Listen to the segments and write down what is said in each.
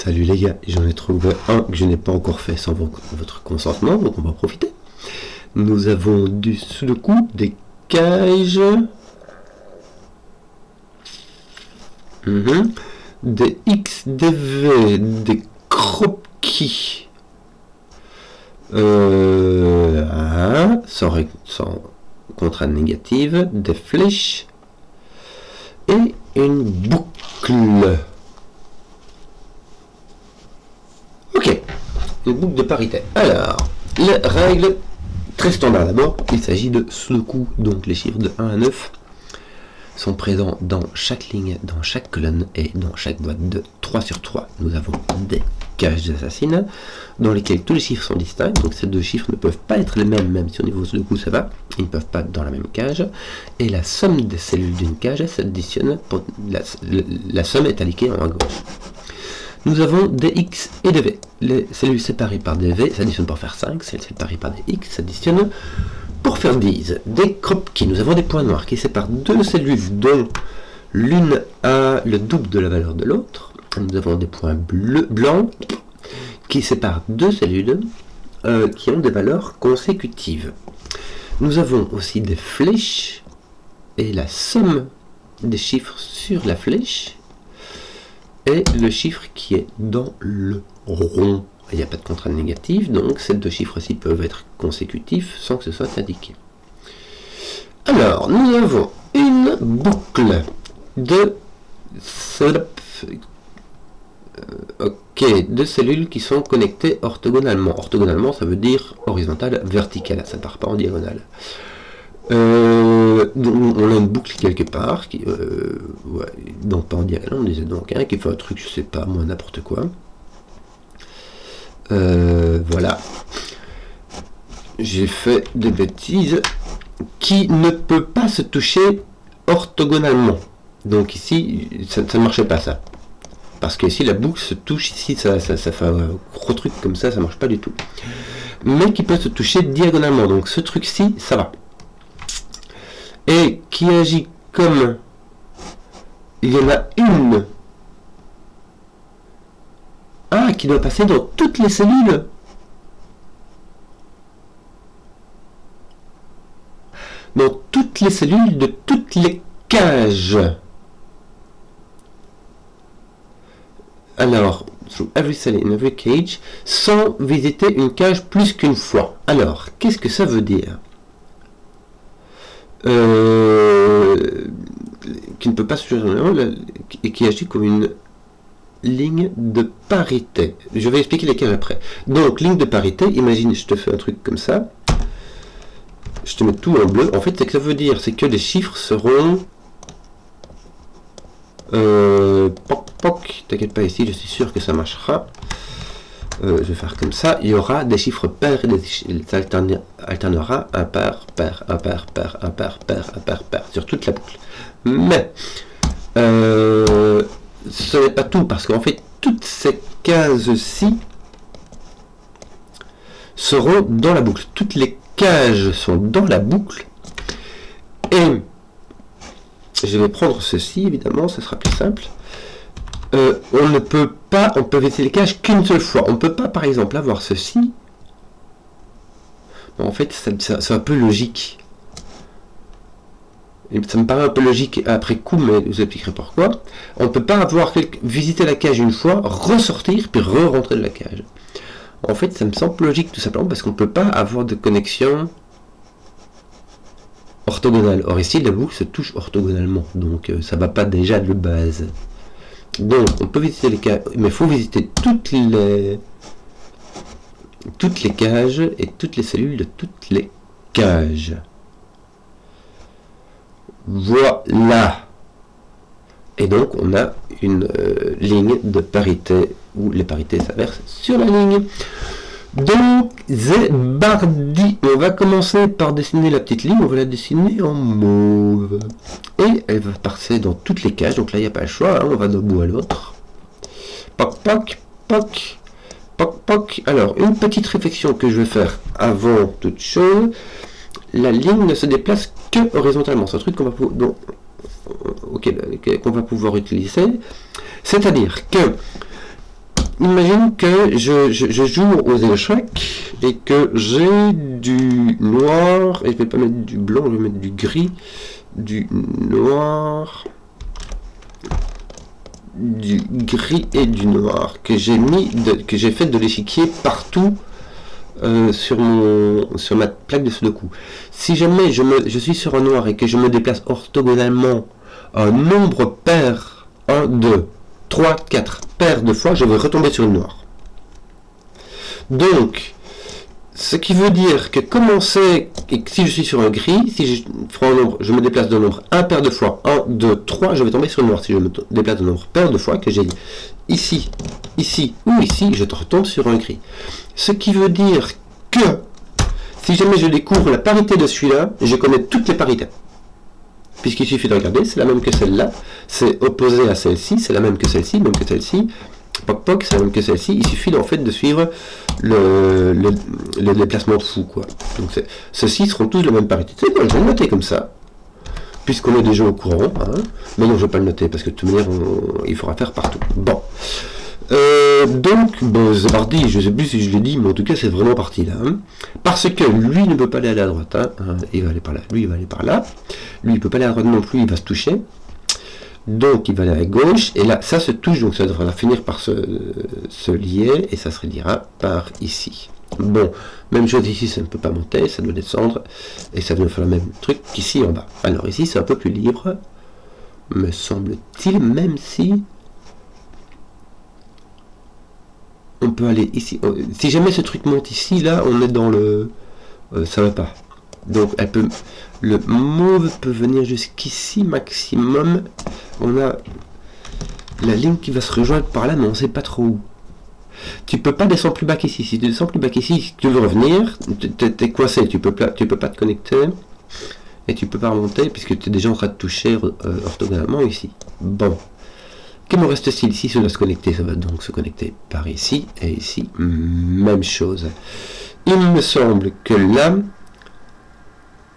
Salut les gars, j'en ai trouvé un que je n'ai pas encore fait sans votre consentement, donc on va en profiter. Nous avons du sudoku, des cages, des X, des V, des croquis, sans contrainte négative, des flèches et une boucle. Ok, une boucle de parité. Alors, les règles très standards d'abord, il s'agit de sudoku, donc les chiffres de 1 à 9 sont présents dans chaque ligne, dans chaque colonne et dans chaque boîte de 3 sur 3. Nous avons des cages d'assassinat dans lesquelles tous les chiffres sont distincts, donc ces deux chiffres ne peuvent pas être les mêmes, même si au niveau sudoku ça va, ils ne peuvent pas être dans la même cage, et la somme des cellules d'une cage s'additionne, la somme est indiquée en haut à gauche. Nous avons des X et des V. Les cellules séparées par des V s'additionnent pour faire 5, celles séparées par des X s'additionnent pour faire 10. Des croquis, nous avons des points noirs qui séparent deux cellules dont l'une a le double de la valeur de l'autre. Nous avons des points blancs qui séparent deux cellules qui ont des valeurs consécutives. Nous avons aussi des flèches et la somme des chiffres sur la flèche et le chiffre qui est dans le rond. Il n'y a pas de contrainte négative, donc ces deux chiffres-ci peuvent être consécutifs sans que ce soit indiqué. Alors, nous avons une boucle de cellules qui sont connectées orthogonalement. Orthogonalement, ça veut dire horizontale, verticale, ça ne part pas en diagonale. On a une boucle quelque part, donc pas en diagonale, on disait donc, qui fait un truc, je sais pas, moi, n'importe quoi. Voilà. J'ai fait des bêtises qui ne peut pas se toucher orthogonalement. Donc ici, ça ne marchait pas ça. Parce que ici, la boucle se touche, ici, ça fait un gros truc comme ça marche pas du tout. Mais qui peut se toucher diagonalement. Donc ce truc-ci, ça va. Et qui agit comme il y en a une qui doit passer dans toutes les cellules. Dans toutes les cellules de toutes les cages. Alors, through every cell in every cage, sans visiter une cage plus qu'une fois. Alors, qu'est-ce que ça veut dire? Qui ne peut pas se et qui agit comme une ligne de parité. Je vais expliquer les cages après. Donc, ligne de parité, imagine, je te fais un truc comme ça. Je te mets tout en bleu. En fait, c'est que ça veut dire, c'est que les chiffres seront... T'inquiète pas ici, je suis sûr que ça marchera. Je vais faire comme ça. Il y aura des chiffres pairs et ça alternera un pair, pair, un pair, pair, un pair, pair, un pair, pair sur toute la boucle. Mais ce n'est pas tout, parce qu'en fait, toutes ces cases-ci seront dans la boucle. Toutes les cages sont dans la boucle. Et je vais prendre ceci, évidemment, ça sera plus simple. On peut visiter les cages qu'une seule fois. On ne peut pas, par exemple, avoir ceci. Bon, en fait, c'est un peu logique. Et ça me paraît un peu logique après coup, mais je vous expliquerai pourquoi. On ne peut pas visiter la cage une fois, ressortir, puis re-rentrer de la cage. En fait, ça me semble logique tout simplement parce qu'on ne peut pas avoir de connexion orthogonale. Or ici, la boucle se touche orthogonalement, donc ça ne va pas déjà de base. Donc, on peut visiter les cages, mais il faut visiter toutes les cages et toutes les cellules de toutes les cages. Voilà. Et donc, on a une ligne de parité où les parités s'inversent sur la ligne. Donc, c'est parti. On va commencer par dessiner la petite ligne. On va la dessiner en mauve. Et elle va passer dans toutes les cages. Donc là, il n'y a pas le choix. On va d'un bout à l'autre. Poc, poc, poc. Poc, poc. Alors, une petite réflexion que je vais faire avant toute chose. La ligne ne se déplace que horizontalement. C'est un truc qu'on va pouvoir utiliser. C'est-à-dire que imagine que je joue aux échecs et que j'ai du noir, et je vais pas mettre du blanc, je vais mettre du gris, du noir, du gris et du noir, que j'ai fait de l'échiquier partout sur ma plaque de Sudoku. Si jamais je suis sur un noir et que je me déplace orthogonalement un nombre pair, 1, 2, 3, 4 paires de fois, je vais retomber sur une noire. Donc, ce qui veut dire que comme on sait que si je suis sur un gris, si je prends un nombre, je me déplace d'un nombre impair de fois, 1, 2, 3, je vais tomber sur une noire. Si je me déplace d'un nombre pair de fois, que j'ai ici, ici ou ici, je retombe sur un gris. Ce qui veut dire que si jamais je découvre la parité de celui-là, je connais toutes les parités. Puisqu'il suffit de regarder, c'est la même que celle-là, c'est opposé à celle-ci, c'est la même que celle-ci, même que celle-ci, poc poc, c'est la même que celle-ci, il suffit en fait de suivre le déplacement fou, quoi. Donc ceux-ci seront tous de la même parité. Tu sais quoi, je vais le noter comme ça, puisqu'on est déjà au courant, hein. Mais non, je ne vais pas le noter, parce que de toute manière, il faudra faire partout. Bon. Donc, bon, c'est parti, je sais plus si je l'ai dit, mais en tout cas, c'est vraiment parti là. Hein. Parce que lui ne peut pas aller à la droite, hein, il va aller par là, lui il va aller par là, lui il peut pas aller à la droite non plus, il va se toucher. Donc, il va aller à gauche, et là, ça se touche, donc ça devra finir par se lier, et ça se reliera par ici. Bon, même chose ici, ça ne peut pas monter, ça doit descendre, et ça doit faire le même truc qu'ici en bas. Alors ici, c'est un peu plus libre, me semble-t-il, même si... on peut aller ici. Si jamais ce truc monte ici, là, on est dans le... ça va pas. Donc, elle peut... le mauve peut venir jusqu'ici, maximum. On a la ligne qui va se rejoindre par là, mais on sait pas trop où. Tu peux pas descendre plus bas qu'ici. Si tu descends plus bas qu'ici, si tu veux revenir, t'es coincé. Tu peux pas te connecter. Et tu peux pas remonter, puisque tu es déjà en train de toucher orthogonalement ici. Bon. Que me reste-t-il ici? Ça doit se connecter, ça va donc se connecter par ici, et ici, même chose. Il me semble que là,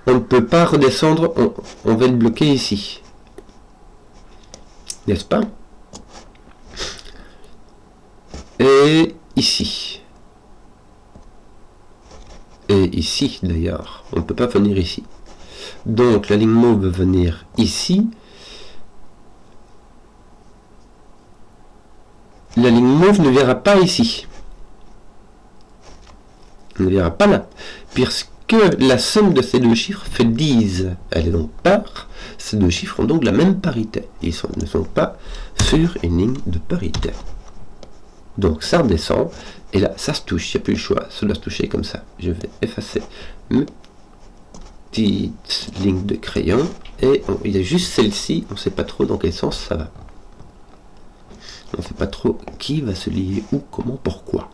on ne peut pas redescendre, on va être bloqué ici. N'est-ce pas? Et ici. Et ici, d'ailleurs. On ne peut pas venir ici. Donc, la ligne mauve va venir ici. La ligne mauve ne viendra pas ici. Elle ne viendra pas là. Puisque la somme de ces deux chiffres fait 10. Elle est donc paire. Ces deux chiffres ont donc la même parité. Ils ne sont pas sur une ligne de parité. Donc ça redescend. Et là, ça se touche. Il n'y a plus le choix. Ça doit se toucher comme ça. Je vais effacer mes petites lignes de crayon. Et il y a juste celle-ci. On ne sait pas trop dans quel sens ça va. On ne sait pas trop qui va se lier, où, comment, pourquoi.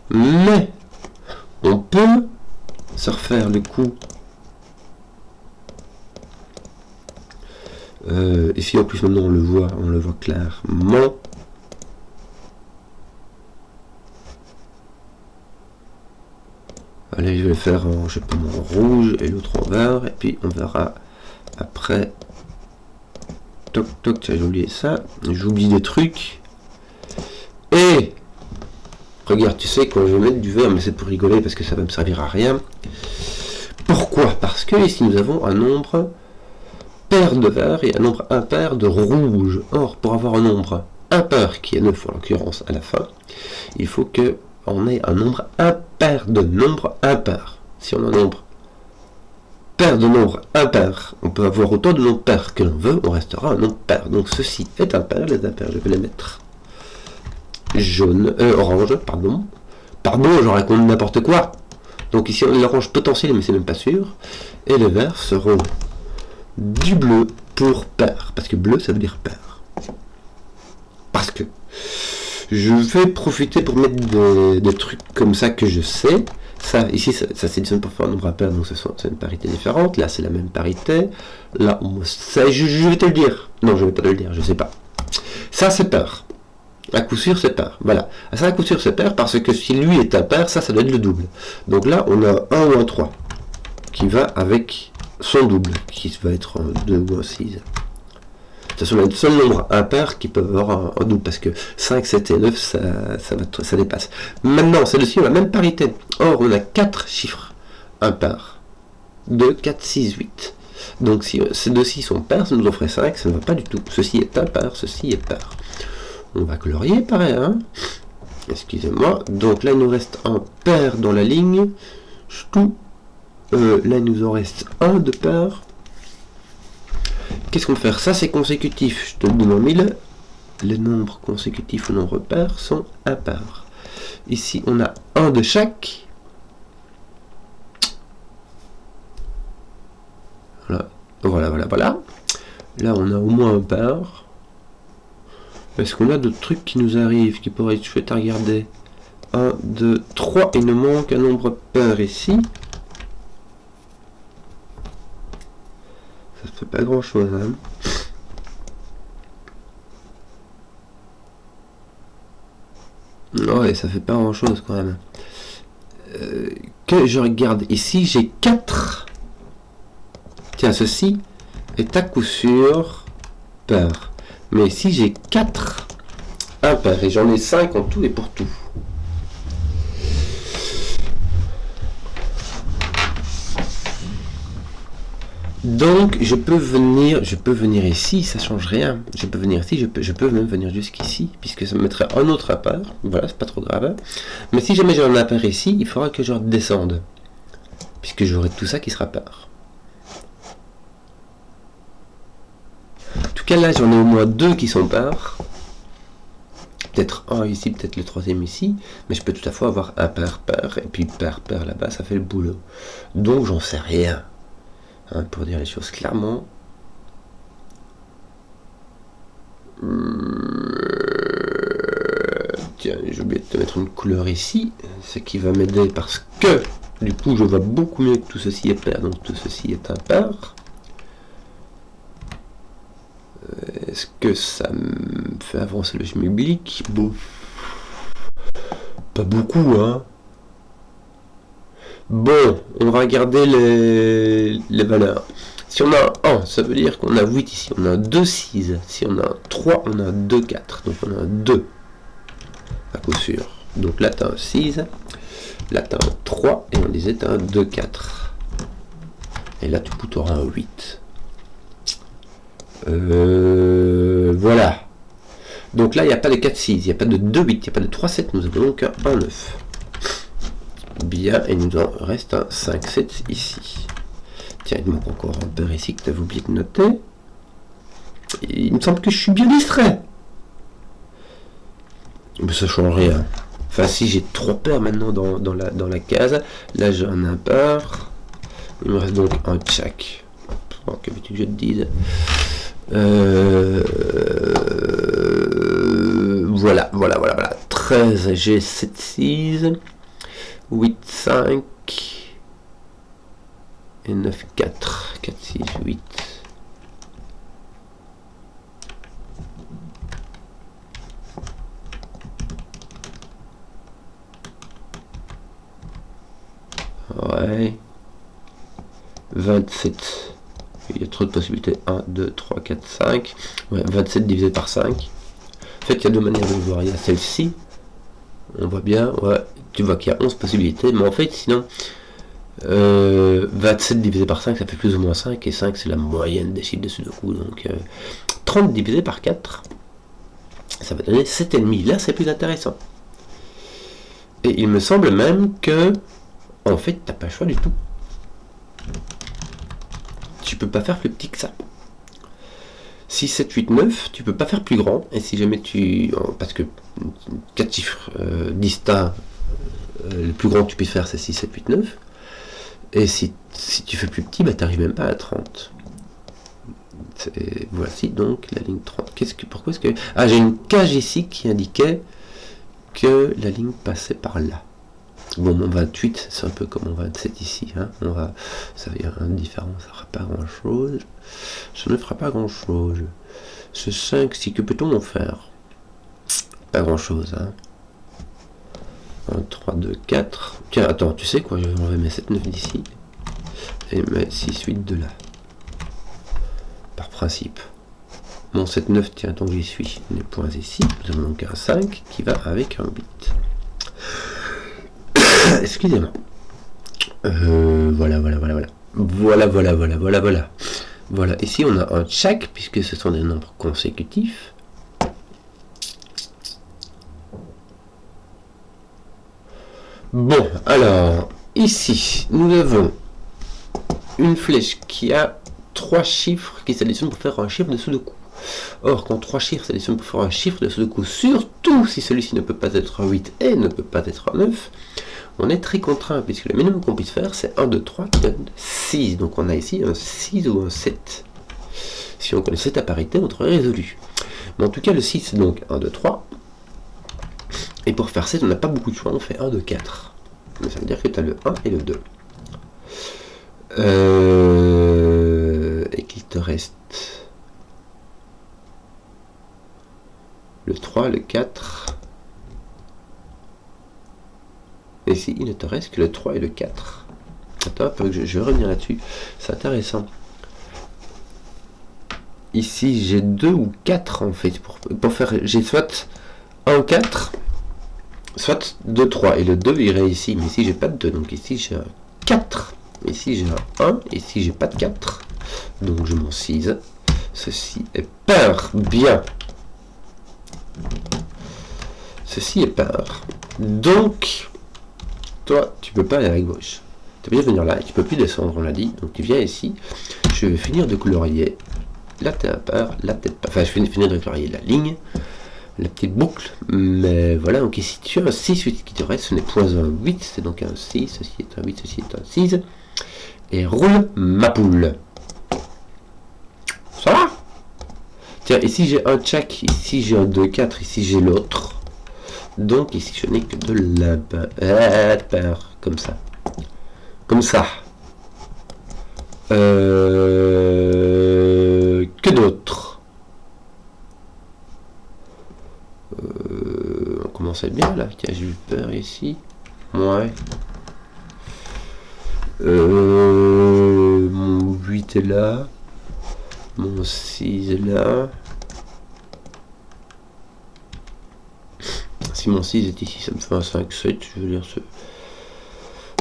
Mais on peut se refaire le coup. Ici en plus maintenant on le voit clairement. Allez, je vais le faire en, je sais pas, en rouge et l'autre en vert, et puis on verra après. Toc toc, j'ai oublié ça, j'oublie des trucs. Et regarde, tu sais, quand je vais mettre du vert, mais c'est pour rigoler parce que ça va me servir à rien. Pourquoi? Parce que ici nous avons un nombre pair de vert et un nombre impair de rouge. Or, pour avoir un nombre impair, qui est 9 en l'occurrence à la fin, il faut que on ait un nombre impair de nombres impairs. Si on a un nombre paire de nombres impairs, on peut avoir autant de nombres pairs que l'on veut, on restera un nombre pair. Donc ceci est impair, les impairs, je vais les mettre jaune, orange, pardon, je raconte n'importe quoi. Donc ici on a l'orange potentiel, mais c'est même pas sûr, et les verts seront du bleu pour pair, parce que bleu ça veut dire pair. Parce que je vais profiter pour mettre des trucs comme ça que je sais. Ça, ici, ça sélectionne pour faire un nombre impair, donc c'est une parité différente. Là, c'est la même parité. Là, je vais te le dire. Non, je vais pas te le dire, je sais pas. Ça, c'est pair. À coup sûr, c'est pair. Voilà. Ça, à coup sûr, c'est pair, parce que si lui est impair, ça doit être le double. Donc là, on a 1 ou un 3 qui va avec son double, qui va être un 2 ou un 6. toute façon, le seul nombre impair qui peut avoir un double, parce que 5, 7 et 9, ça dépasse. Maintenant, celle-ci, on a la même parité. Or, on a 4 chiffres impairs. 2, 4, 6, 8. Donc, si ces deux-ci sont pairs, ça nous en ferait 5, ça ne va pas du tout. Ceci est impair, ceci est pair. On va colorier, pareil, hein. Excusez-moi. Donc là, il nous reste un pair dans la ligne. Là, il nous en reste un de pair. Qu'est-ce qu'on va faire? Ça, c'est consécutif. Je te le donne en mille. Les nombres consécutifs ou nombres pairs sont impairs. Ici, on a un de chaque. Voilà. Là, on a au moins un pair. Est-ce qu'on a d'autres trucs qui nous arrivent, qui pourraient être chouettes à regarder? 1, 2, 3. Il nous manque un nombre pair ici. Ça fait pas grand chose, hein. Ouais, ça fait pas grand chose quand même. Que je regarde ici, j'ai 4. Tiens, ceci est à coup sûr pair. Mais ici, j'ai 4 impairs et j'en ai 5 en tout et pour tout. Donc, je peux venir ici, ça change rien. Je peux venir ici, je peux même venir jusqu'ici, puisque ça me mettrait un autre impair. Voilà, c'est pas trop grave. Mais si jamais j'ai un impair ici, il faudra que je redescende, puisque j'aurai tout ça qui sera pair. En tout cas, là, j'en ai au moins 2 qui sont pairs. Peut-être un ici, peut-être le troisième ici. Mais je peux tout à fait avoir un pair, et puis pair là-bas, ça fait le boulot. Donc, j'en sais rien. Hein, pour dire les choses clairement. Tiens, j'ai oublié de te mettre une couleur ici. Ce qui va m'aider parce que, du coup, je vois beaucoup mieux que tout ceci est pair. Donc, tout ceci est impair. Est-ce que ça me fait avancer le schmilblick? Bon. Pas beaucoup, hein. Bon, on va regarder les valeurs. Si on a un 1, ça veut dire qu'on a 8 ici. On a un 2, 6. Si on a un 3, on a un 2, 4. Donc on a un 2. À coup sûr. Donc là, tu as un 6. Là, tu as un 3. Et on disait, tu as un 2, 4. Et là, tu auras un 8. Voilà. Donc là, il n'y a pas de 4, 6. Il n'y a pas de 2, 8. Il n'y a pas de 3, 7. Nous avons donc un 9. Bien, et il nous en reste un 5, 7 ici. Tiens, il manque encore un pair ici que tu avais oublié de noter. Et il me semble que je suis bien distrait. Mais ça change rien. Enfin, si j'ai 3 paires maintenant dans la case, là j'ai un impair. Il me reste donc un de chaque. Oh, que veux-tu que je te dise? Voilà. 13, j'ai 7, 6. 8, 5 et 9, 4. 4, 6, 8. Ouais. 27. Il y a trop de possibilités. 1, 2, 3, 4, 5. Ouais, 27 divisé par 5. En fait, il y a deux manières de le voir. Il y a celle-ci. On voit bien. Ouais. Tu vois qu'il y a 11 possibilités, mais en fait, sinon, 27 divisé par 5, ça fait plus ou moins 5, et 5, c'est la moyenne des chiffres de Sudoku. Donc, 30 divisé par 4, ça va donner 7,5. Là, c'est plus intéressant. Et il me semble même que, en fait, tu n'as pas le choix du tout. Tu peux pas faire plus petit que ça. 6, 7, 8, 9, tu peux pas faire plus grand, et si jamais parce que 4 chiffres distincts, le plus grand que tu puisses faire, c'est 6, 7, 8, 9. Et si tu fais plus petit, bah, tu n'arrives même pas à 30. Voici donc la ligne 30. Pourquoi est-ce que... Ah, j'ai une cage ici qui indiquait que la ligne passait par là. Bon, mon 28, c'est un peu comme mon 27 ici. Hein. Ça va y avoir une différence, ça ne fera pas grand-chose. Ça ne fera pas grand-chose. Ce 5, si que peut-on en faire? Pas grand-chose, hein. 1, 3, 2, 4. Tiens, attends, tu sais quoi? Je vais enlever mes 7, 9 d'ici. Et mes 6, 8 de là. Par principe. Mon 7, 9, tiens, donc j'y suis. Les points ici. Nous avons donc un 5 qui va avec un 8. Excusez-moi. Voilà. Voilà, ici on a un check, puisque ce sont des nombres consécutifs. Bon, alors, ici, nous avons une flèche qui a 3 chiffres qui sélectionnent pour faire un chiffre de Sudoku. Or, quand 3 chiffres sélectionnent pour faire un chiffre de Sudoku, surtout si celui-ci ne peut pas être un 8 et ne peut pas être un 9, on est très contraint, puisque le minimum qu'on puisse faire, c'est 1, 2, 3 qui donne 6. Donc on a ici un 6 ou un 7. Si on connaissait à parité, on aurait résolu. Mais en tout cas, le 6, c'est donc 1, 2, 3. Et pour faire 7, on n'a pas beaucoup de choix, on fait 1, 2, 4. Mais ça veut dire que tu as le 1 et le 2. Et qu'il te reste le 3, le 4. Et ici, il ne te reste que le 3 et le 4. Attends, je vais revenir là-dessus. C'est intéressant. Ici, j'ai 2 ou 4 en fait. Pour faire, j'ai soit 1, 4, soit 2, 3. Et le 2 irait ici. Mais ici, j'ai pas de 2. Donc ici, j'ai un 4. Ici, j'ai un 1. Ici, j'ai pas de 4. Donc je m'en 6. Ceci est pair. Bien. Ceci est pair. Donc, toi, tu peux pas aller à la gauche. Tu peux bien venir là et tu peux plus descendre, on l'a dit. Donc tu viens ici. Je vais finir de colorier la tête impair, la tête paire. Enfin, je vais finir de colorier la ligne, la petite boucle. Mais voilà, donc ici tu as un 6 8 qui te reste. Ce n'est point un 8, c'est donc un 6. Ceci est un 8, ceci est un 6. Et roule ma poule. Ça va? Tiens, ici j'ai un check, ici j'ai un 2, 4, ici j'ai l'autre. Donc ici je n'ai que de l'impair, comme ça. Comme ça. Que d'autre? On commence à être bien là. Tiens, j'ai eu peur ici. Ouais. Mon 8 est là. Mon 6 est là. Si mon 6 est ici, ça me fait un 5, 7. Je veux dire,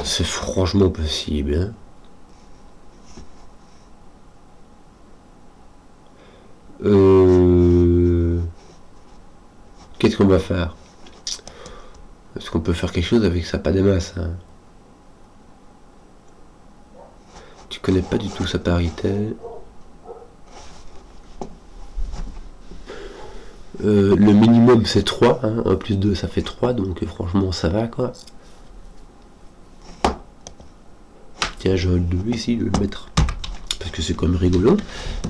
c'est franchement possible. Hein. Qu'est-ce qu'on va faire? Est-ce qu'on peut faire quelque chose avec ça? Pas des masses. Hein. Tu connais pas du tout sa parité. Le minimum c'est 3, hein. 1 plus 2 ça fait 3, donc franchement ça va quoi. Tiens, j'ai un 2 ici, je vais le mettre. Parce que c'est quand même rigolo.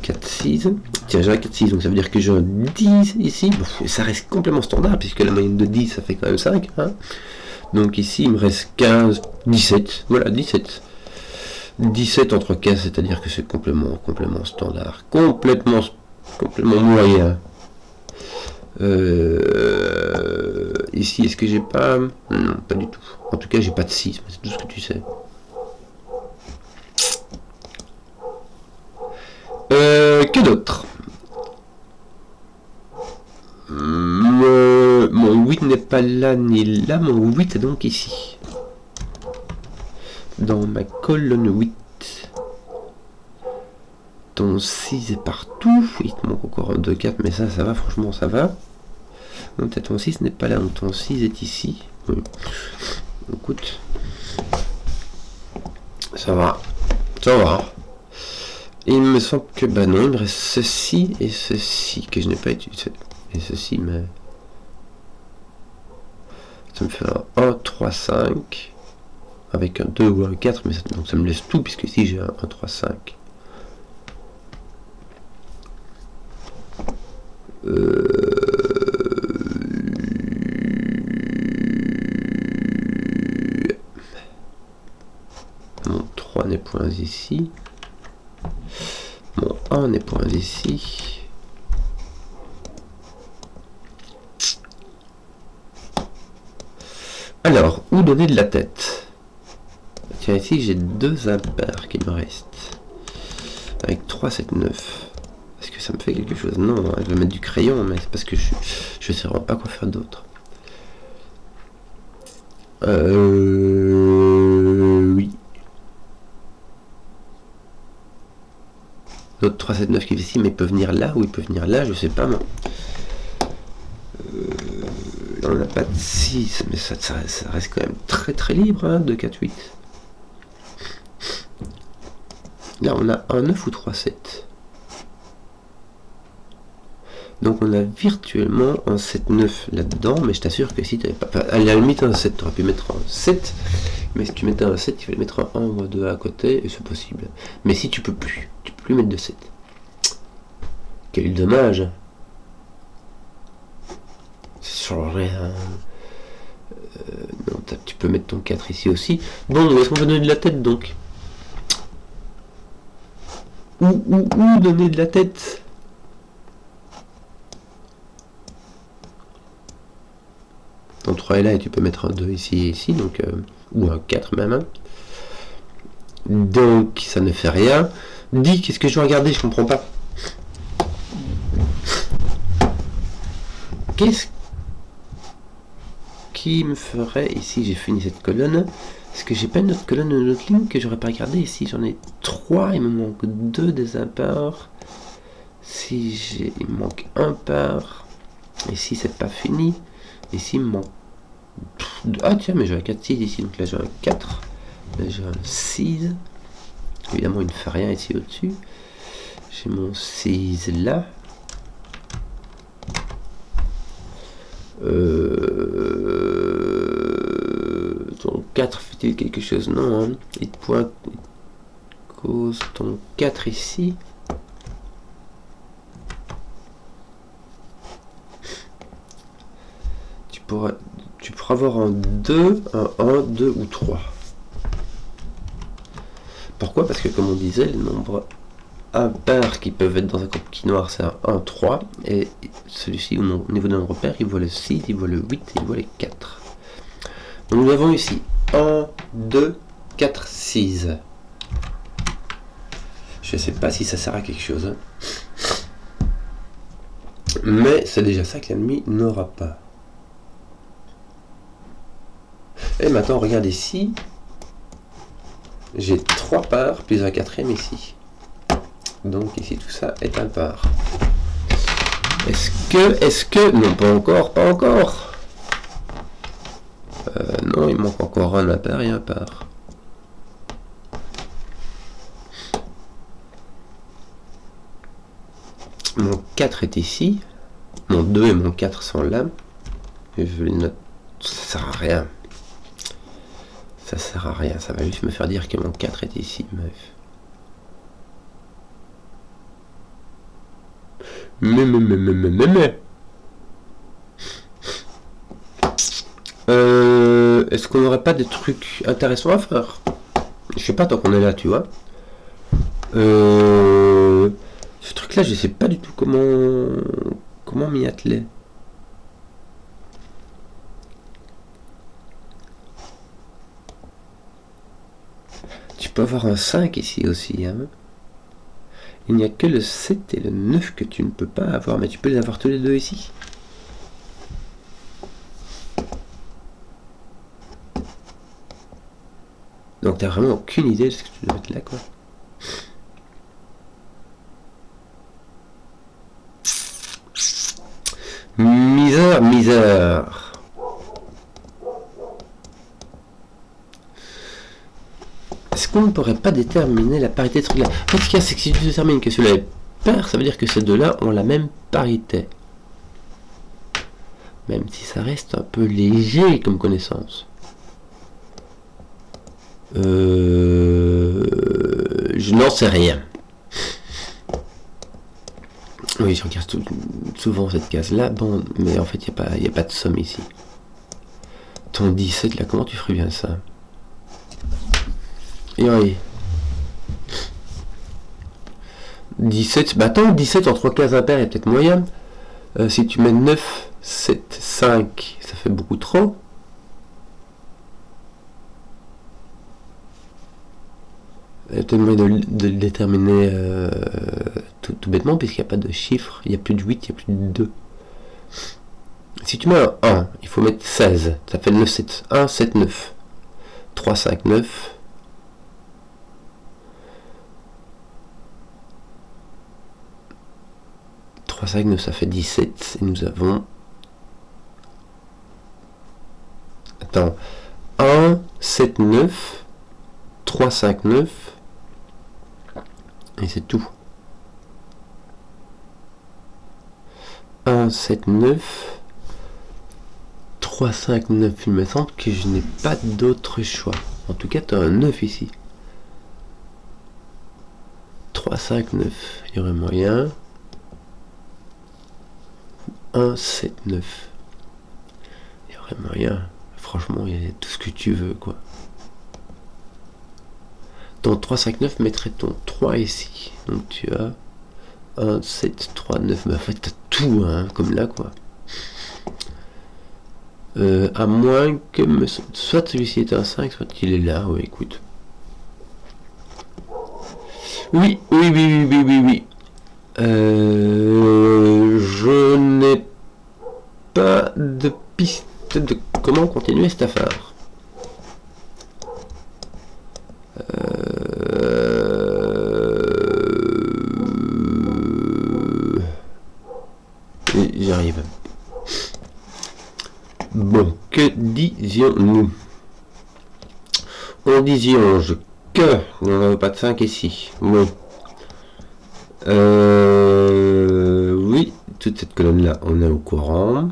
4, 6. Tiens, j'ai un 4, 6, donc ça veut dire que j'ai un 10 ici. Bon, ça reste complètement standard, puisque la moyenne de 10 ça fait quand même 5. Hein. Donc ici il me reste 15, 17. Voilà, 17. 17 entre 15, c'est-à-dire que c'est complètement standard. Complètement moyen. Ici, est-ce que j'ai pas... Non, pas du tout. En tout cas, j'ai pas de 6, mais c'est tout ce que tu sais. Que d'autre? Mon 8 n'est pas là ni là. Mon 8 est donc ici. Dans ma colonne 8. Ton 6 est partout. Il te manque encore un 2, 4, mais ça va, franchement, ça va. Non, peut-être ton 6 n'est pas là, donc ton 6 est ici. Oui. Écoute. Ça va. Ça va. Et il me semble que, bah non, il me reste ceci et ceci que je n'ai pas utilisé. Et ceci, mais... Ça me fait un 1, 3, 5. Avec un 2 ou un 4, mais ça, donc ça me laisse tout, puisque ici j'ai un 1, 3, 5. Mon 3 n'est point ici. Mon 1 n'est point ici. Alors, où donner de la tête? Tiens, ici j'ai 2 impairs qui me restent. Avec 3, 7, 9. Est-ce que ça me fait quelque chose. Non, elle veut mettre du crayon, mais c'est parce que je sais vraiment pas quoi faire d'autre. Oui. Notre 3, 7, 9 qui est ici, mais il peut venir là ou il peut venir là, je sais pas moi. On n'a pas de 6, mais ça reste quand même très très libre, hein, 2, 4, 8. Là on a un 9 ou 3, 7. Donc on a virtuellement un 7, 9 là-dedans, mais je t'assure que si tu n'avais pas... À la limite un 7, tu aurais pu mettre un 7, mais si tu mettais un 7, il fallait mettre un 1 ou un 2 à côté, et c'est possible. Mais si tu peux plus mettre de 7. Quel dommage. Ça change rien. Non, tu peux mettre ton 4 ici aussi. Bon, est-ce qu'on va donner de la tête donc? Où donner de la tête? Ton 3 est là et tu peux mettre un 2 ici et ici, donc, ou un 4 même. Hein. Donc ça ne fait rien. Dis, qu'est-ce que je dois regarder? Je comprends pas. Qu'est-ce qui me ferait ici? J'ai fini cette colonne. Est-ce que j'ai pas une autre colonne, une autre ligne que j'aurais pas regardé ici? J'en ai 3, il me manque 2 des impairs. Si j'ai, il me manque un part. Ici c'est pas fini. Ici il me manque. Ah tiens, mais j'ai un 4, 6 ici, donc là j'ai un 4. Là j'ai un 6. Évidemment il ne fait rien ici au-dessus. J'ai mon 6 là. Ton 4 fait-il quelque chose? Non, hein. Il te pointe, il cause ton 4 ici. Tu pourras avoir un 2, un 1, 2 ou 3. Pourquoi? Parce que comme on disait, les nombres impairs qui peuvent être dans un coquille noir, c'est un 1, 3. Et celui-ci, au niveau d'un nombre pair, il voit le 6, il voit le 8, il voit les 4. Donc nous avons ici 1, 2, 4, 6. Je ne sais pas si ça sert à quelque chose. Hein. Mais c'est déjà ça que l'ennemi n'aura pas. Et maintenant, regarde ici. J'ai 3 parts plus un quatrième ici. Donc ici, tout ça est impar. Est-ce que... Non, pas encore, pas encore. Non, il manque encore un impar et un par. Mon 4 est ici. Mon 2 et mon 4 sont là. Et je les note. Ça sert à rien. Ça sert à rien. Ça va juste me faire dire que mon 4 est ici. Bref. Mais. Est-ce qu'on n'aurait pas des trucs intéressants à faire? Je sais pas tant qu'on est là, tu vois. Ce truc-là, je sais pas du tout comment m'y atteler. Tu peux avoir un 5 ici aussi, hein. Il n'y a que le 7 et le 9 que tu ne peux pas avoir, mais tu peux les avoir tous les deux ici. Donc t'as vraiment aucune idée de ce que tu dois mettre là, quoi. Misère. Est-ce qu'on ne pourrait pas déterminer la parité de ce truc-là? En fait, ce qu'il y a, c'est que si tu détermines que celui-là est pair, ça veut dire que ces deux-là ont la même parité. Même si ça reste un peu léger comme connaissance. Je n'en sais rien. Oui, je regarde souvent cette case-là. Bon, mais en fait, il n'y a pas de somme ici. Ton 17, là, comment tu ferais bien ça? Et oui. 17, bah attends, 17 en 3 cases impaires, il y a peut-être moyen. Si tu mets 9, 7, 5, ça fait beaucoup trop. Il y a peut-être moyen de le déterminer tout bêtement, puisqu'il n'y a pas de chiffre, il n'y a plus de 8, il n'y a plus de 2. Si tu mets un 1, il faut mettre 16. Ça fait 9, 7, 1, 7, 9. 3, 5, 9. « 3, 5, 9, ça fait 17. Et nous avons... Attends. 1, 7, 9. 3, 5, 9. Et c'est tout. 1, 7, 9. 3, 5, 9. Il me semble que je n'ai pas d'autre choix. En tout cas, tu as un 9 ici. 3, 5, 9. Il y aurait moyen. 1, 7, 9. Il y aurait moyen. Franchement, il y a tout ce que tu veux, quoi. Ton 3, 5, 9 mettrait ton 3 ici. Donc tu as 1, 7, 3, 9. Mais en fait, tu as tout, hein, comme là, quoi. À moins que... Soit celui-ci est un 5, soit il est là. Ouais, écoute. Oui. Je n'ai pas de piste de comment continuer cette affaire. J'y arrive. Bon, que disions-nous? On disions que on n'avait pas de 5 ici. Bon. Oui, toute cette colonne-là, on est au courant.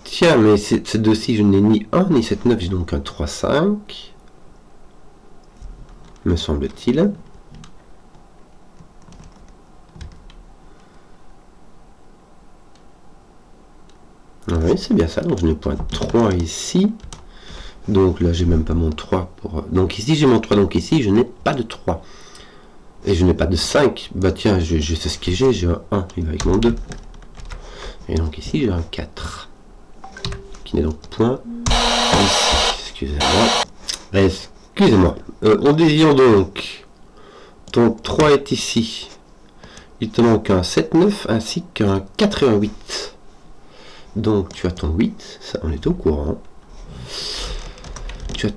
Tiens, mais ces deux-ci, je n'ai ni 1 ni 7, 9, j'ai donc un 3, 5. Me semble-t-il. Oui, c'est bien ça, donc je n'ai point 3 ici. Donc là, j'ai même pas mon 3 pour... Donc ici, j'ai mon 3, donc ici, je n'ai pas de 3. Et je n'ai pas de 5. Bah tiens, je sais ce que j'ai un 1, il va avec mon 2. Et donc ici, j'ai un 4. Qui n'est donc point ici. Excusez-moi. On désire donc... Ton 3 est ici. Il te manque un 7, 9, ainsi qu'un 4 et un 8. Donc tu as ton 8, ça on est au courant. Tu as...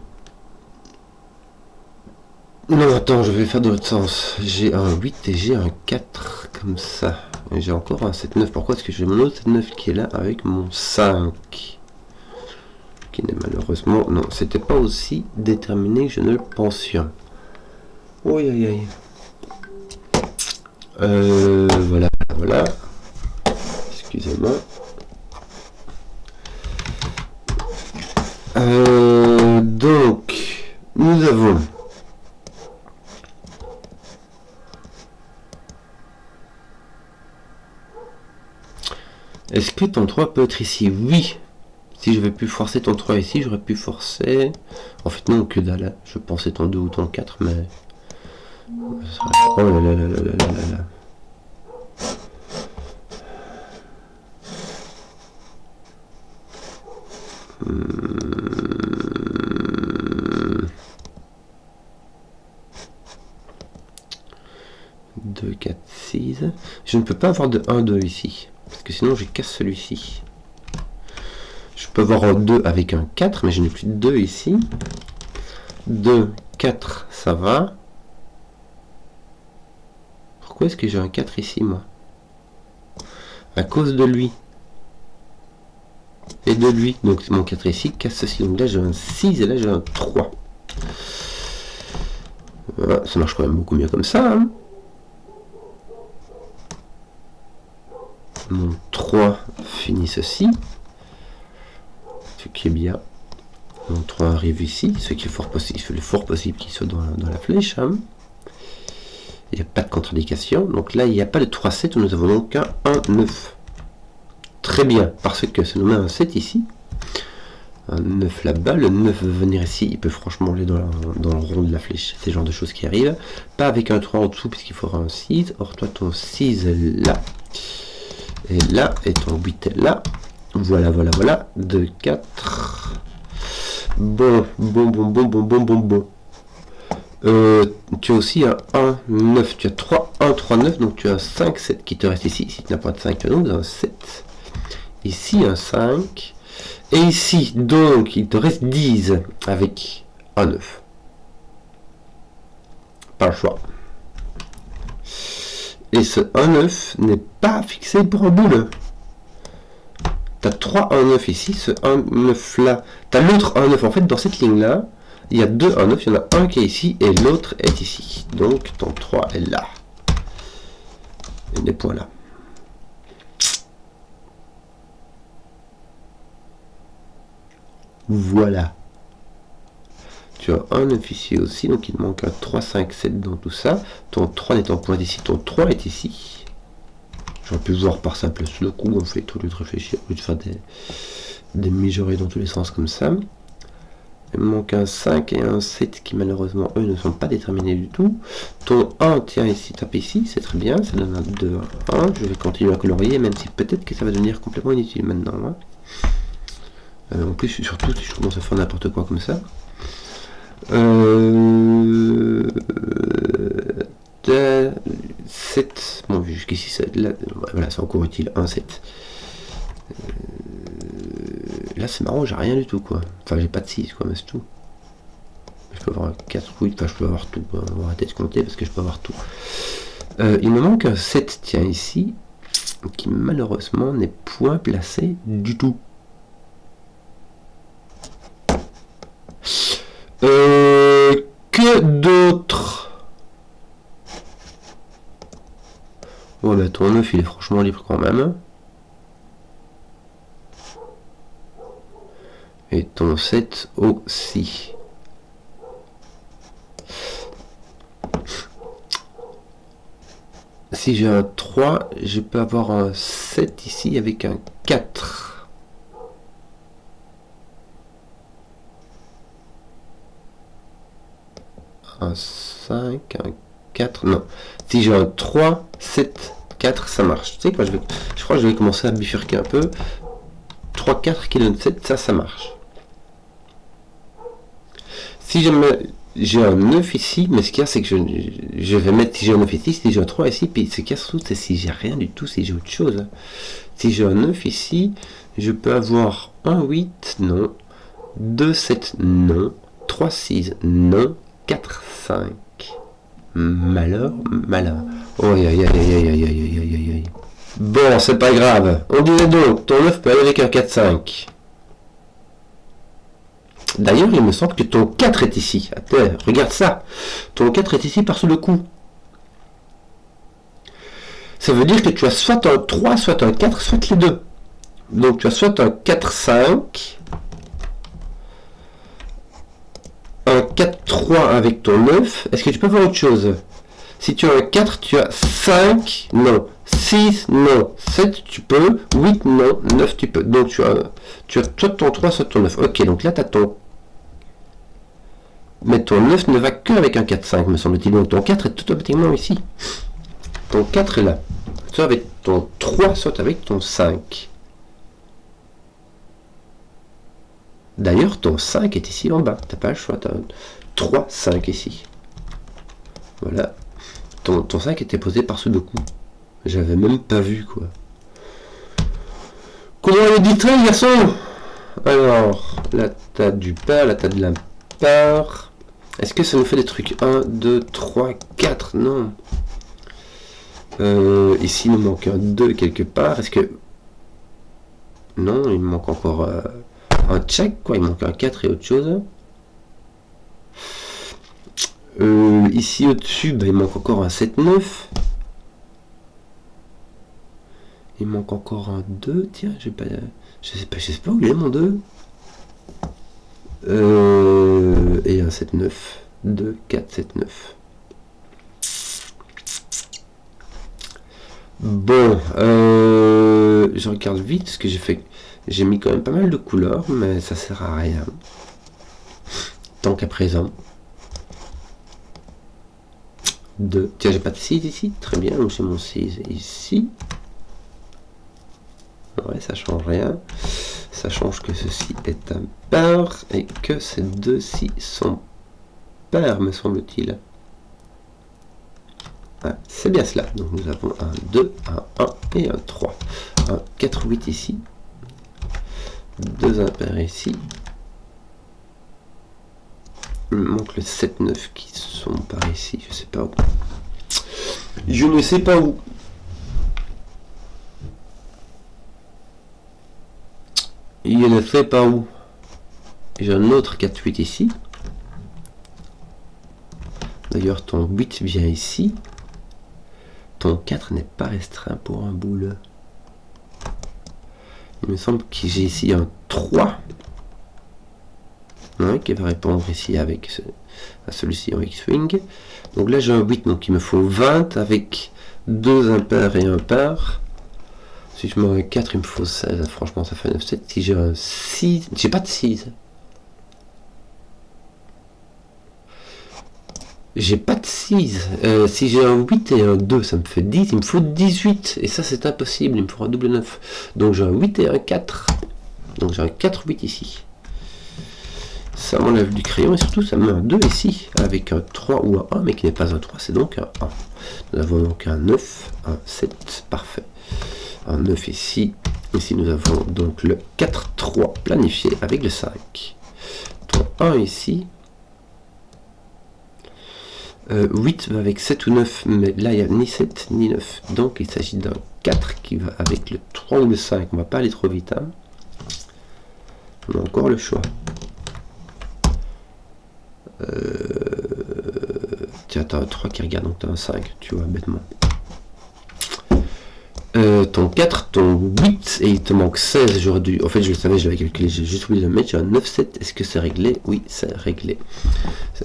Non, attends, je vais faire dans l'autre sens. J'ai un 8 et j'ai un 4, comme ça. Et j'ai encore un 7, 9. Pourquoi est-ce que j'ai mon autre 7, 9 qui est là avec mon 5 ? Qui n'est malheureusement... Non, c'était pas aussi déterminé que je ne le pensionne. Oui, aïe, aïe. Voilà. Excusez-moi. Donc, nous avons... Est-ce que ton 3 peut être ici? Oui. Si je vais plus forcer ton 3 ici, j'aurais pu forcer... En fait, non, que dalle. Je pensais ton 2 ou ton 4, mais... Oh là là là là là là là. Deux, 4, 6. Je ne peux pas avoir de 1, 2 ici. Parce que sinon, je casse celui-ci. Je peux avoir un 2 avec un 4, mais je n'ai plus de 2 ici. 2, 4, ça va. Pourquoi est-ce que j'ai un 4 ici, moi? À cause de lui. Et de lui. Donc, mon 4 ici casse ceci. Donc là, j'ai un 6 et là, j'ai un 3. Voilà, ça marche quand même beaucoup mieux comme ça. Hein. Mon 3 finit ceci. Ce qui est bien. Mon 3 arrive ici. Ce qui est fort possible. Il est fort possible qu'il soit dans la flèche. Hein. Il n'y a pas de contre-indication. Donc là, il n'y a pas de 3, 7. Nous avons donc un 1, 9. Très bien. Parce que ça nous met un 7 ici. Un 9 là-bas. Le 9 veut venir ici. Il peut franchement aller dans le rond de la flèche. C'est le genre de choses qui arrivent. Pas avec un 3 en dessous puisqu'il faudra un 6. Or, toi, ton 6 est là. Et là, et ton 8 est là. Voilà. 2, 4. Bon. Tu as aussi un 1, 9. Tu as 3, 1, 3, 9. Donc tu as un 5, 7 qui te reste ici. Si tu n'as pas de 5, tu as donc un 7. Ici, un 5. Et ici, donc, il te reste 10 avec un 9. Pas le choix. Et ce 1, 9 n'est pas fixé pour un boule. Tu as 3 1, 9 ici. Ce 1, 9 là. Tu as l'autre 1, 9. En fait, dans cette ligne-là, il y a 2 1, 9. Il y en a un qui est ici et l'autre est ici. Donc, ton 3 est là. Et des points là. Voilà. Tu as un 9 ici aussi, donc il manque un 3, 5, 7 dans tout ça. Ton 3 n'est en point ici, ton 3 est ici. J'aurais pu voir par simple sur le coup, en fait, au lieu de réfléchir, au lieu de faire des mijaurées dans tous les sens comme ça. Il me manque un 5 et un 7 qui malheureusement, eux, ne sont pas déterminés du tout. Ton 1, tiens, ici, tape ici, c'est très bien, ça donne un 2, 1. Je vais continuer à colorier, même si peut-être que ça va devenir complètement inutile maintenant. Hein. En plus, surtout si je commence à faire n'importe quoi comme ça. 7. Bon, jusqu'ici, voilà, c'est encore utile. 1, 7. Là, c'est marrant, j'ai rien du tout, quoi. Enfin, j'ai pas de 6, quoi, mais c'est tout. Je peux avoir 4, oui, enfin, je peux avoir tout. On va arrêter de compter parce que je peux avoir tout. Il me manque un 7, tiens, ici, qui malheureusement n'est point placé du tout. Que d'autres? Ouais, bah ton 9 il est franchement libre quand même. Et ton 7 aussi. Si j'ai un 3, je peux avoir un 7 ici avec un 4. Un 5, un 4, non. Si j'ai un 3, 7, 4, ça marche. Tu sais quoi, je crois que je vais commencer à bifurquer un peu. 3, 4 qui donne 7, ça marche. Si j'ai un 9 ici, mais ce qu'il y a, c'est que je vais mettre, si j'ai un 9 ici, si j'ai un 3 ici, puis ce qu'il y a surtout, c'est si j'ai rien du tout, si j'ai autre chose. Si j'ai un 9 ici, je peux avoir un 8, non. 2, 7, non. 3, 6, non. 4, 5. Malheur. Oh, aïe, aïe, aïe, aïe, aïe, aïe, aïe, aïe. Bon, c'est pas grave. On disait donc, ton 9 peut aller avec un 4, 5. D'ailleurs, il me semble que ton 4 est ici. Attends, regarde ça. Ton 4 est ici par-sous le coup. Ça veut dire que tu as soit un 3, soit un 4, soit les deux. Donc tu as soit un 4, 5... un 4, 3 avec ton 9, est-ce que tu peux voir autre chose? Si tu as un 4, tu as 5, non. 6, non. 7, tu peux. 8, non. 9, tu peux. Donc tu as soit ton 3, soit ton 9. Ok, donc là, tu as ton... Mais ton 9 ne va qu'avec un 4, 5, me semble-t-il. Donc ton 4 est tout automatiquement ici. Ton 4 est là. Soit avec ton 3, soit avec ton 5. D'ailleurs, ton 5 est ici en bas. T'as pas le choix. Tu as 3, 5 ici. Voilà. Ton 5 était posé par-sous le coup. J'avais même pas vu, quoi. Comment on dit très, garçon? Alors, là, t'as du pain, là, t'as de l'impar. Est-ce que ça nous fait des trucs 1, 2, 3, 4? Non. Ici, il nous manque un 2 quelque part. Est-ce que... Non, il me manque encore... un check, quoi, il manque un 4 et autre chose. Ici au-dessus, bah, il manque encore un 7-9. Il manque encore un 2, tiens, je sais pas où il est mon 2. Et un 7-9. 2, 4, 7, 9. Bon, je regarde vite ce que j'ai fait. J'ai mis quand même pas mal de couleurs, mais ça sert à rien. Tant qu'à présent. 2. Tiens, j'ai pas de 6 ici. Très bien, donc j'ai mon 6 ici. Ouais, ça change rien. Ça change que ceci est impar et que ces deux-ci sont paire, me semble-t-il. Ah, c'est bien cela. Donc nous avons un 2, un 1 et un 3. Un 4, 8 ici. 2 impairs ici. Il me manque le 7, 9 qui sont par ici. Je sais pas où. Je ne sais pas où. Il ne sait pas où. J'ai un autre 4, 8 ici. D'ailleurs, ton 8 vient ici. Ton 4 n'est pas restreint pour un boule. Il me semble que j'ai ici un 3. Ouais, qui va répondre ici avec à celui-ci en X-Wing. Donc là, j'ai un 8, donc il me faut 20 avec 2 impairs et un pair. Si je mets un 4, il me faut 16. Franchement, ça fait 9, 7. Si j'ai un 6, j'ai pas de 6. J'ai pas de 6. Si j'ai un 8 et un 2, ça me fait 10. Il me faut 18. Et ça, c'est impossible. Il me faudra double 9. Donc j'ai un 8 et un 4. Donc j'ai un 4, 8 ici. Ça m'enlève du crayon. Et surtout, ça me met un 2 ici. Avec un 3 ou un 1, mais qui n'est pas un 3. C'est donc un 1. Nous avons donc un 9, un 7. Parfait. Un 9 ici. Ici, nous avons donc le 4, 3 planifié avec le 5. Ton 1 ici. 8 va avec 7 ou 9, mais là il n'y a ni 7 ni 9. Donc il s'agit d'un 4 qui va avec le 3 ou le 5. On va pas aller trop vite. Hein. On a encore le choix. Tiens, t'as un 3 qui regarde, donc t'as un 5, tu vois, bêtement. Ton 4, ton 8, et il te manque 16. J'aurais dû. En fait, je le savais, je l'avais calculé, j'ai juste oublié de le mettre. J'ai un 9, 7. Est-ce que c'est réglé? Oui, c'est réglé.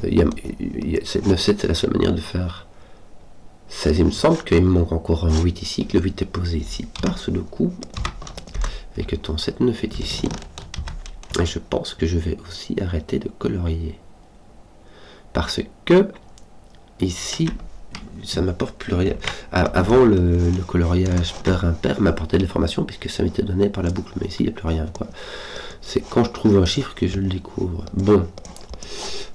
9, 7, c'est la seule manière de faire 16. Il me semble qu'il me manque encore un 8 ici, que le 8 est posé ici par ce deux coups, et que ton 7, 9 est ici. Et je pense que je vais aussi arrêter de colorier. Parce que, ici, ça m'apporte plus rien. Avant, le coloriage pair-impair m'apportait de l'information puisque ça m'était donné par la boucle. Mais ici, il n'y a plus rien. C'est quand je trouve un chiffre que je le découvre. Bon.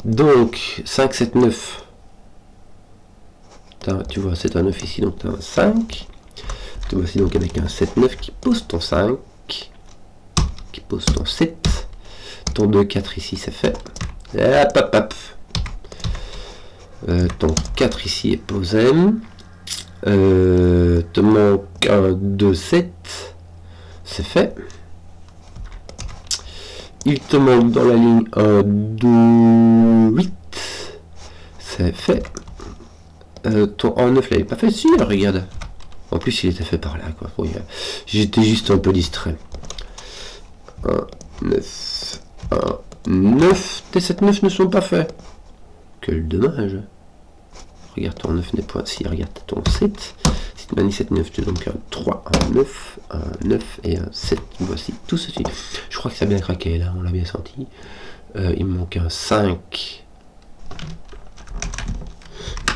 Donc, 5, 7, 9. Tu vois, c'est un 9 ici, donc tu as un 5. Tu vois ici, donc avec un 7, 9 qui pose ton 5. Qui pose ton 7. Ton 2, 4 ici, c'est fait. Hop, hop, hop. Ton 4 ici est posé. Te manque un 2, 7. C'est fait. Il te manque dans la ligne un 2, 8. C'est fait. Ton 1, 9 l'avait pas fait. Si, regarde. En plus, il était fait par là. Oui, j'étais juste un peu distrait. 1, 9. 1, 9. Tes 7, 9 ne sont pas faits. Quel dommage. Regarde ton 9 n'est point. Si, regarde ton 7. Si tu m'as dit 7, 9, tu as donc un 3, un 9, un 9 et un 7. Voici tout ceci. Je crois que ça a bien craqué là, on l'a bien senti. Il me manque un 5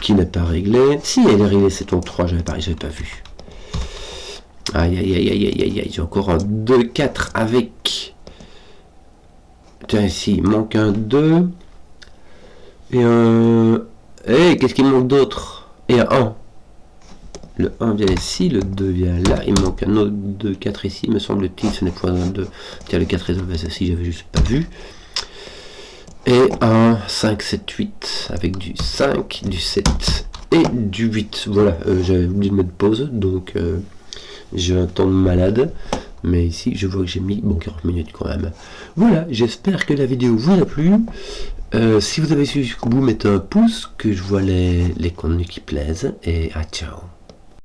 qui n'est pas réglé. Si, elle est réglée, c'est ton 3, j'avais pas vu. Aïe, aïe, aïe, aïe, aïe, aïe, aïe. J'ai encore un 2, 4 avec. Tiens, ici, il manque un 2. Et un. Eh, qu'est-ce qu'il manque d'autre? Et un 1. Le 1 vient ici, le 2 vient là. Il manque un autre 2, 4 ici, me semble-t-il. Ce n'est point un 2. Tiens, le 4 résolvé, ça si j'avais juste pas vu. Et un 5, 7, 8 avec du 5, du 7 et du 8. Voilà, j'avais oublié de mettre pause, donc j'ai un temps de malade. Mais ici, je vois que j'ai mis, bon, 40 minutes quand même. Voilà, j'espère que la vidéo vous a plu. Si vous avez suivi jusqu'au bout, mettez un pouce, que je vois les contenus qui plaisent. Et à ciao.